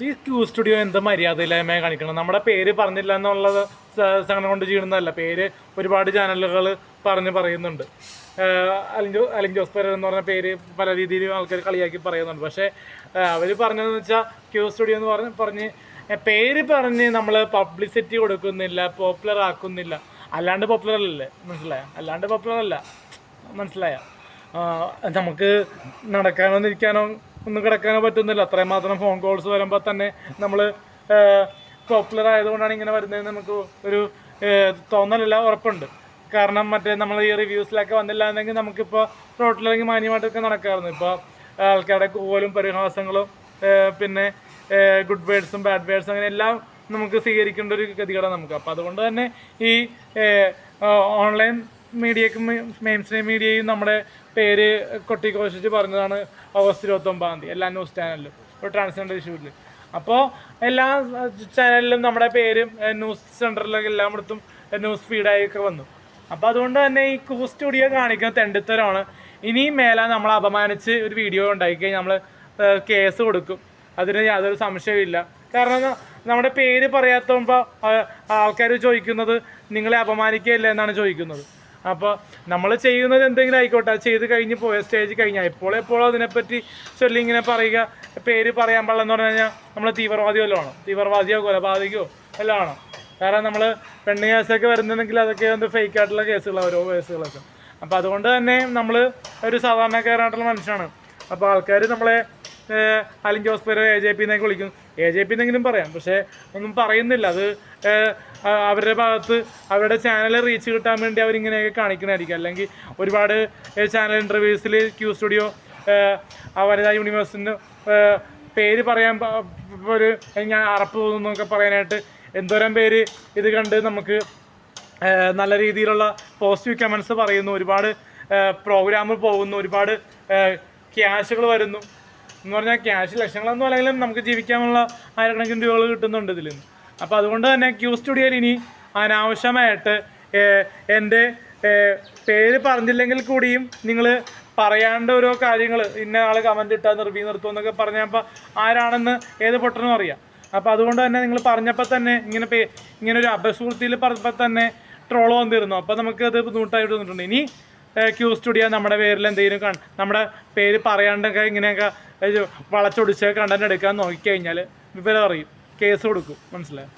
ഈ Q studio എന്ത് മര്യാദയില്ലായ്മ കാണിക്കണം. നമ്മുടെ പേര് പറഞ്ഞില്ല എന്നുള്ളത് സങ്കടം കൊണ്ട് ചെയ്യുന്നതല്ല. പേര് ഒരുപാട് ചാനലുകൾ പറയുന്നുണ്ട്. അലിൻ ജോസ് പെരേര എന്ന് പറഞ്ഞ പേര് പല രീതിയിലും ആൾക്കാർ കളിയാക്കി പറയുന്നുണ്ട്. പക്ഷേ അവർ പറഞ്ഞതെന്ന് വെച്ചാൽ ക്യൂ സ്റ്റുഡിയോ എന്ന് പറഞ്ഞ് പേര് പറഞ്ഞ് നമ്മൾ പബ്ലിസിറ്റി കൊടുക്കുന്നില്ല, പോപ്പുലർ ആക്കുന്നില്ല. അല്ലാണ്ട് പോപ്പുലർ അല്ലല്ലേ, മനസ്സിലായ? അല്ലാണ്ട് പോപ്പുലർ അല്ല, മനസ്സിലായ? നമുക്ക് നടക്കാനോ ഇരിക്കാനോ ഒന്നും കിടക്കാനോ പറ്റുന്നില്ല. അത്രയും മാത്രം ഫോൺ കോൾസ് വരുമ്പോൾ തന്നെ നമ്മൾ പോപ്പുലർ ആയതുകൊണ്ടാണ് ഇങ്ങനെ വരുന്നതെന്ന് നമുക്ക് ഒരു തോന്നലില്ല, ഉറപ്പുണ്ട്. കാരണം മറ്റേ നമ്മൾ ഈ റിവ്യൂസിലൊക്കെ വന്നില്ല എന്നെങ്കിൽ നമുക്കിപ്പോൾ റോട്ടിലിറങ്ങി മാന്യമായിട്ടൊക്കെ നടക്കാമായിരുന്നു. ഇപ്പോൾ ആൾക്കാരുടെ കൂവലും പരിഹാസങ്ങളും പിന്നെ ഗുഡ് വേർഡ്സും ബാഡ് വേർഡ്സും അങ്ങനെ എല്ലാം നമുക്ക് സ്വീകരിക്കേണ്ട ഒരു ഗതികേടാണ് നമുക്ക്. അപ്പോൾ അതുകൊണ്ട് തന്നെ ഈ ഓൺലൈൻ മീഡിയക്കും മെയിൻ സ്ട്രീം മീഡിയയും നമ്മുടെ പേര് കൊട്ടിഘോഷിച്ച് പറഞ്ഞതാണ് ഓഗസ്റ്റ് 29 എല്ലാ ന്യൂസ് ചാനലിലും ഒരു ട്രാൻസ്ജെൻഡർ ഇഷ്യൂവിൽ. അപ്പോൾ എല്ലാ ചാനലിലും നമ്മുടെ പേരും ന്യൂസ് സെൻറ്ററിലൊക്കെ എല്ലായിടത്തും ന്യൂസ് ഫീഡായൊക്കെ വന്നു. അപ്പോൾ അതുകൊണ്ട് തന്നെ ഈ ക്യൂ സ്റ്റുഡിയോ കാണിക്കുന്ന തെണ്ടിത്തരമാണ്. ഇനിയും മേലെ നമ്മളെ അപമാനിച്ച് ഒരു വീഡിയോ ഉണ്ടാക്കിക്കഴിഞ്ഞാൽ നമ്മൾ കേസ് കൊടുക്കും, അതിന് യാതൊരു സംശയമില്ല. കാരണം നമ്മുടെ പേര് പറയാത്തപ്പോൾ ആൾക്കാർ ചോദിക്കുന്നത് നിങ്ങളെ അപമാനിക്കുകയില്ല എന്നാണ് ചോദിക്കുന്നത്. അപ്പോൾ നമ്മൾ ചെയ്യുന്നത് എന്തെങ്കിലും ആയിക്കോട്ടെ, അത് ചെയ്ത് കഴിഞ്ഞ് പോയ സ്റ്റേജ് കഴിഞ്ഞാൽ എപ്പോഴെപ്പോഴും അതിനെപ്പറ്റി ചൊല്ലി ഇങ്ങനെ പറയുക, പേര് പറയാൻ പാടില്ലെന്ന് പറഞ്ഞു കഴിഞ്ഞാൽ നമ്മൾ തീവ്രവാദിയോ വല്ലതും ആണോ? തീവ്രവാദിയോ കൊലപാതകയോ എല്ലാം ആണോ? കാരണം നമ്മൾ പെണ്ണ് കേസൊക്കെ വരുന്നുണ്ടെങ്കിൽ അതൊക്കെ ഫേക്ക് ആയിട്ടുള്ള കേസുകളാണ്, ഓരോ കേസുകളൊക്കെ. അപ്പോൾ അതുകൊണ്ട് തന്നെ നമ്മൾ ഒരു സാധാരണക്കാരായിട്ടുള്ള മനുഷ്യനാണ്. അപ്പോൾ ആൾക്കാർ നമ്മളെ അലിൻ ജോസ് പെരേര AJP എന്നൊക്കെ വിളിക്കും. AJP എന്നെങ്കിലും പറയാം, പക്ഷേ ഒന്നും പറയുന്നില്ല. അത് അവരുടെ ഭാഗത്ത് അവരുടെ ചാനൽ റീച്ച് കിട്ടാൻ വേണ്ടി അവരിങ്ങനെയൊക്കെ കാണിക്കണമായിരിക്കും. അല്ലെങ്കിൽ ഒരുപാട് ചാനൽ ഇൻ്റർവ്യൂസിൽ ക്യൂ സ്റ്റുഡിയോ വനിതാ യൂണിവേഴ്സിന് പേര് പറയാൻ ഒരു ഞാൻ അറപ്പ് തോന്നുന്നു എന്നൊക്കെ പറയാനായിട്ട് എന്തോരം പേര് ഇത് കണ്ട് നമുക്ക് നല്ല രീതിയിലുള്ള പോസിറ്റീവ് കമൻസ് പറയുന്നു. ഒരുപാട് പ്രോഗ്രാമിൽ പോകുന്നു, ഒരുപാട് ക്യാഷുകൾ വരുന്നു. എന്ന് പറഞ്ഞാൽ ക്യാഷ് ലക്ഷങ്ങളൊന്നും അല്ലെങ്കിലും നമുക്ക് ജീവിക്കാനുള്ള ആയിരക്കണക്കിന് രൂപകൾ കിട്ടുന്നുണ്ട് ഇതിൽ നിന്ന്. അപ്പോൾ അതുകൊണ്ട് തന്നെ ക്യൂ സ്റ്റുഡിയോയിൽ ഇനി അനാവശ്യമായിട്ട് എൻ്റെ പേര് പറഞ്ഞില്ലെങ്കിൽ കൂടിയും നിങ്ങൾ പറയാണ്ട് ഓരോ കാര്യങ്ങൾ ഇന്ന ആൾ കമൻറ്റ് ഇട്ടാൽ നിർത്തും എന്നൊക്കെ പറഞ്ഞപ്പോൾ ആരാണെന്ന് ഏത് പൊട്ടനും അറിയാം. അപ്പോൾ അതുകൊണ്ട് തന്നെ നിങ്ങൾ പറഞ്ഞപ്പോൾ തന്നെ ഇങ്ങനെ ഒരു അപസൂർത്തിയിൽ പറഞ്ഞപ്പോൾ തന്നെ ട്രോൾ വന്നിരുന്നു. അപ്പോൾ നമുക്കത് ബുദ്ധിമുട്ടായിട്ട് വന്നിട്ടുണ്ട്. ഇനി ക്യൂ സ്റ്റുഡിയോ നമ്മുടെ പേരിൽ എന്തെങ്കിലും നമ്മുടെ പേര് പറയാണ്ടൊക്കെ ഇങ്ങനെയൊക്കെ വളച്ചൊടിച്ച് കണ്ടന്റ് എടുക്കാൻ നോക്കിക്കഴിഞ്ഞാൽ വിവരം അറിയും, കേസ് കൊടുക്കും, മനസ്സിലായി?